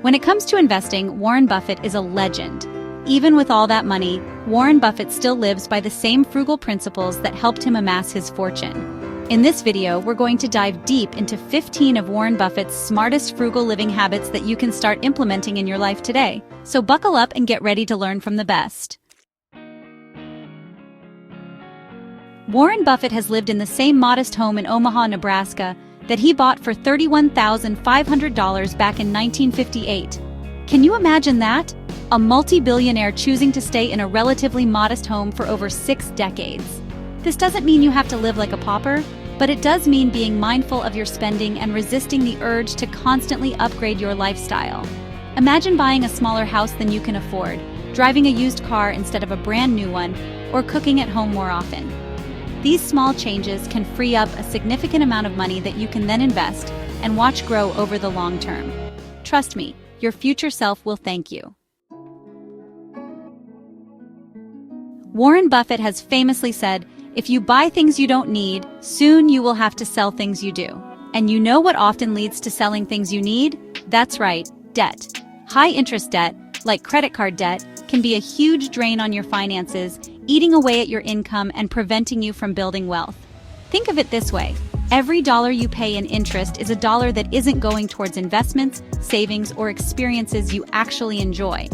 When it comes to investing, Warren Buffett is a legend. Even with all that money, Warren Buffett still lives by the same frugal principles that helped him amass his fortune. In this video, we're going to dive deep into 15 of Warren Buffett's smartest frugal living habits that you can start implementing in your life today. So buckle up and get ready to learn from the best. Warren Buffett has lived in the same modest home in Omaha, Nebraska, that he bought for $31,500 back in 1958. Can you imagine that? A multi-billionaire choosing to stay in a relatively modest home for over 6 decades. This doesn't mean you have to live like a pauper, but it does mean being mindful of your spending and resisting the urge to constantly upgrade your lifestyle. Imagine buying a smaller house than you can afford, driving a used car instead of a brand new one, or cooking at home more often. These small changes can free up a significant amount of money that you can then invest and watch grow over the long term. Trust me, your future self will thank you. Warren Buffett has famously said, "If you buy things you don't need, soon you will have to sell things you do." And you know what often leads to selling things you need? That's right, debt. High-interest debt, like credit card debt, can be a huge drain on your finances, eating away at your income and preventing you from building wealth. Think of it this way. Every dollar you pay in interest is a dollar that isn't going towards investments, savings, or experiences you actually enjoy.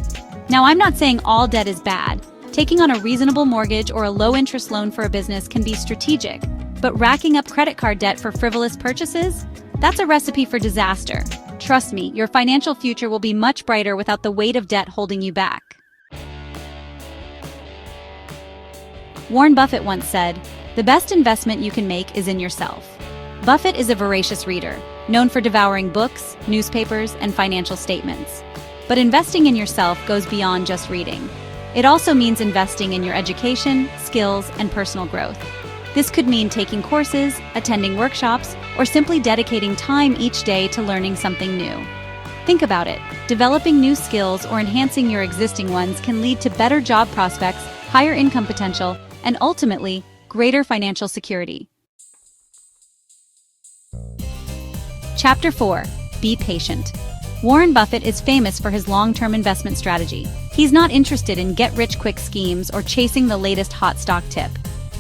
Now, I'm not saying all debt is bad. Taking on a reasonable mortgage or a low-interest loan for a business can be strategic, but racking up credit card debt for frivolous purchases? That's a recipe for disaster. Trust me, your financial future will be much brighter without the weight of debt holding you back. Warren Buffett once said, "The best investment you can make is in yourself." Buffett is a voracious reader, known for devouring books, newspapers, and financial statements. But investing in yourself goes beyond just reading. It also means investing in your education, skills, and personal growth. This could mean taking courses, attending workshops, or simply dedicating time each day to learning something new. Think about it. Developing new skills or enhancing your existing ones can lead to better job prospects, higher income potential, and ultimately, greater financial security. Chapter 4. Be patient. Warren Buffett is famous for his long-term investment strategy. He's not interested in get-rich-quick schemes or chasing the latest hot stock tip.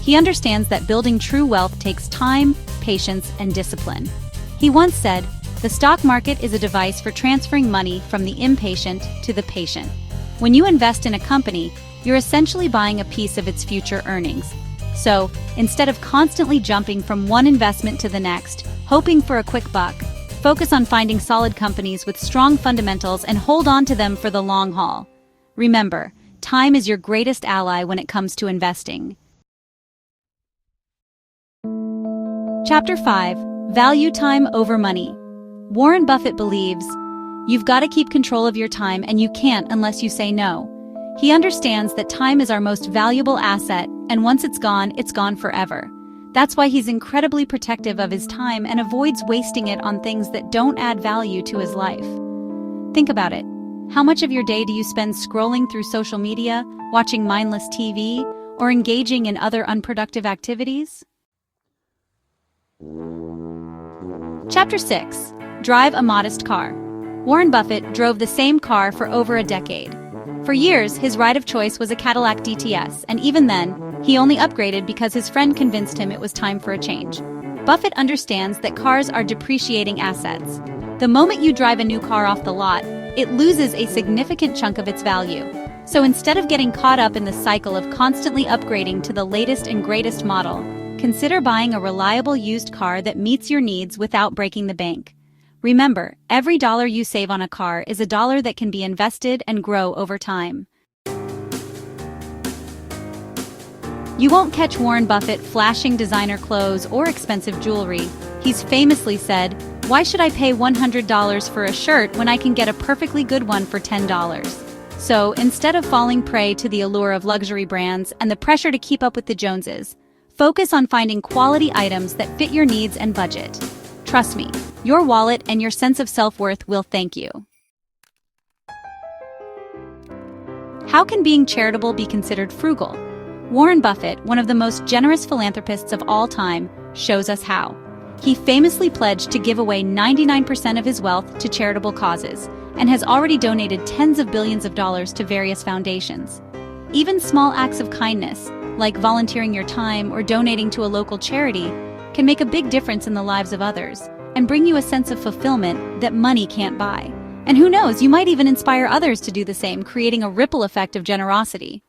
He understands that building true wealth takes time, patience, and discipline. He once said, "The stock market is a device for transferring money from the impatient to the patient." When you invest in a company, you're essentially buying a piece of its future earnings. So, instead of constantly jumping from one investment to the next, hoping for a quick buck, focus on finding solid companies with strong fundamentals and hold on to them for the long haul. Remember, time is your greatest ally when it comes to investing. Chapter 5. Value time over money. Warren Buffett believes, "You've got to keep control of your time and you can't unless you say no." He understands that time is our most valuable asset, and once it's gone forever. That's why he's incredibly protective of his time and avoids wasting it on things that don't add value to his life. Think about it. How much of your day do you spend scrolling through social media, watching mindless TV, or engaging in other unproductive activities? Chapter 6. Drive a modest car. Warren Buffett drove the same car for over a decade. For years, his ride of choice was a Cadillac DTS, and even then, he only upgraded because his friend convinced him it was time for a change. Buffett understands that cars are depreciating assets. The moment you drive a new car off the lot, it loses a significant chunk of its value. So instead of getting caught up in the cycle of constantly upgrading to the latest and greatest model, consider buying a reliable used car that meets your needs without breaking the bank. Remember, every dollar you save on a car is a dollar that can be invested and grow over time. You won't catch Warren Buffett flashing designer clothes or expensive jewelry. He's famously said, "Why should I pay $100 for a shirt when I can get a perfectly good one for $10? So, instead of falling prey to the allure of luxury brands and the pressure to keep up with the Joneses, focus on finding quality items that fit your needs and budget. Trust me, your wallet and your sense of self-worth will thank you. How can being charitable be considered frugal? Warren Buffett, one of the most generous philanthropists of all time, shows us how. He famously pledged to give away 99% of his wealth to charitable causes, and has already donated tens of billions of dollars to various foundations. Even small acts of kindness, like volunteering your time or donating to a local charity, can make a big difference in the lives of others and bring you a sense of fulfillment that money can't buy. And who knows, you might even inspire others to do the same, creating a ripple effect of generosity.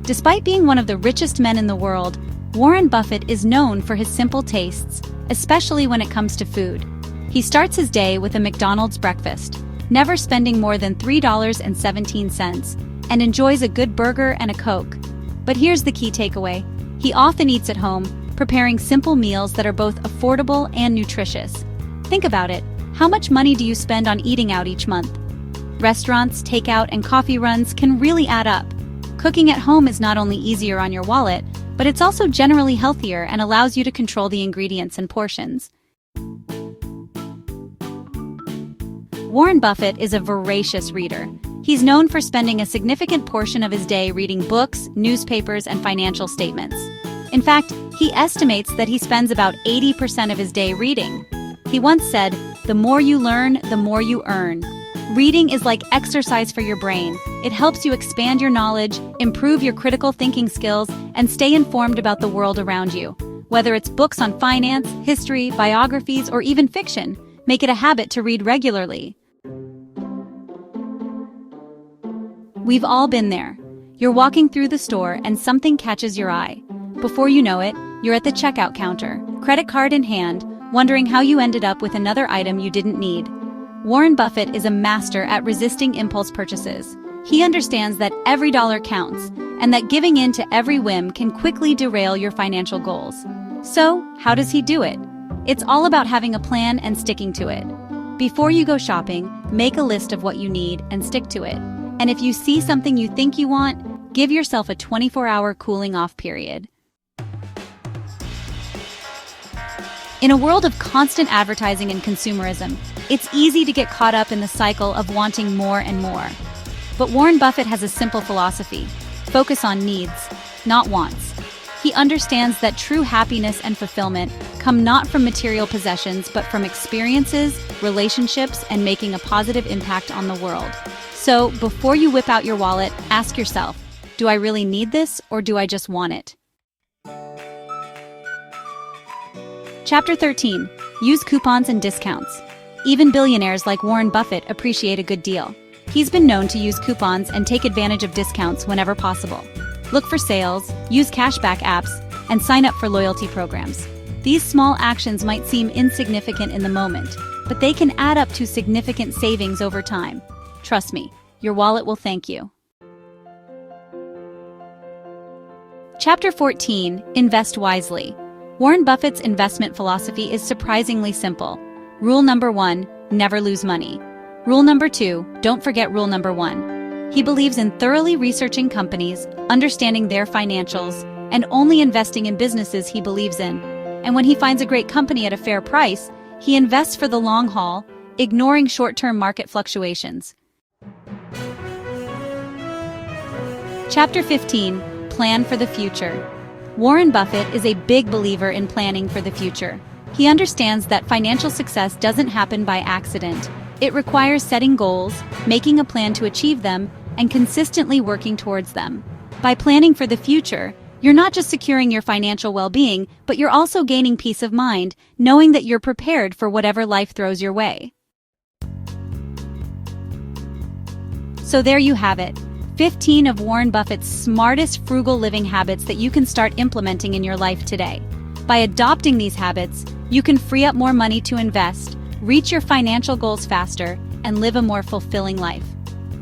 Despite being one of the richest men in the world, Warren Buffett is known for his simple tastes, especially when it comes to food. He starts his day with a McDonald's breakfast, never spending more than $3.17, and enjoys a good burger and a Coke. But here's the key takeaway. He often eats at home, preparing simple meals that are both affordable and nutritious. Think about it. How much money do you spend on eating out each month? Restaurants, takeout, and coffee runs can really add up. Cooking at home is not only easier on your wallet, but it's also generally healthier and allows you to control the ingredients and portions. Warren Buffett is a voracious reader. He's known for spending a significant portion of his day reading books, newspapers, and financial statements. In fact, he estimates that he spends about 80% of his day reading. He once said, "The more you learn, the more you earn." Reading is like exercise for your brain. It helps you expand your knowledge, improve your critical thinking skills, and stay informed about the world around you. Whether it's books on finance, history, biographies, or even fiction, make it a habit to read regularly. We've all been there. You're walking through the store and something catches your eye. Before you know it, you're at the checkout counter, credit card in hand, wondering how you ended up with another item you didn't need. Warren Buffett is a master at resisting impulse purchases. He understands that every dollar counts, and that giving in to every whim can quickly derail your financial goals. So, how does he do it? It's all about having a plan and sticking to it. Before you go shopping, make a list of what you need and stick to it. And if you see something you think you want, give yourself a 24-hour cooling off period. In a world of constant advertising and consumerism, it's easy to get caught up in the cycle of wanting more and more. But Warren Buffett has a simple philosophy: focus on needs, not wants. He understands that true happiness and fulfillment come not from material possessions, but from experiences, relationships, and making a positive impact on the world. So, before you whip out your wallet, ask yourself, do I really need this, or do I just want it? Chapter 13. Use coupons and discounts. Even billionaires like Warren Buffett appreciate a good deal. He's been known to use coupons and take advantage of discounts whenever possible. Look for sales, use cashback apps, and sign up for loyalty programs. These small actions might seem insignificant in the moment, but they can add up to significant savings over time. Trust me, your wallet will thank you. Chapter 14. Invest wisely. Warren Buffett's investment philosophy is surprisingly simple. Rule number 1, never lose money. Rule number 2, don't forget rule number 1. He believes in thoroughly researching companies, understanding their financials, and only investing in businesses he believes in. And when he finds a great company at a fair price, he invests for the long haul, ignoring short-term market fluctuations. Chapter 15. Plan for the future. Warren Buffett is a big believer in planning for the future. He understands that financial success doesn't happen by accident. It requires setting goals, making a plan to achieve them, and consistently working towards them. By planning for the future, you're not just securing your financial well-being, but you're also gaining peace of mind, knowing that you're prepared for whatever life throws your way. So there you have it. 15 of Warren Buffett's smartest frugal living habits that you can start implementing in your life today. By adopting these habits, you can free up more money to invest, reach your financial goals faster, and live a more fulfilling life.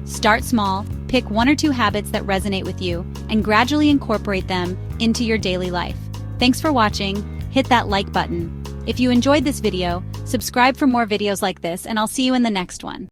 Start small, pick 1 or 2 habits that resonate with you, and gradually incorporate them into your daily life. Thanks for watching. Hit that like button. If you enjoyed this video, subscribe for more videos like this, and I'll see you in the next one.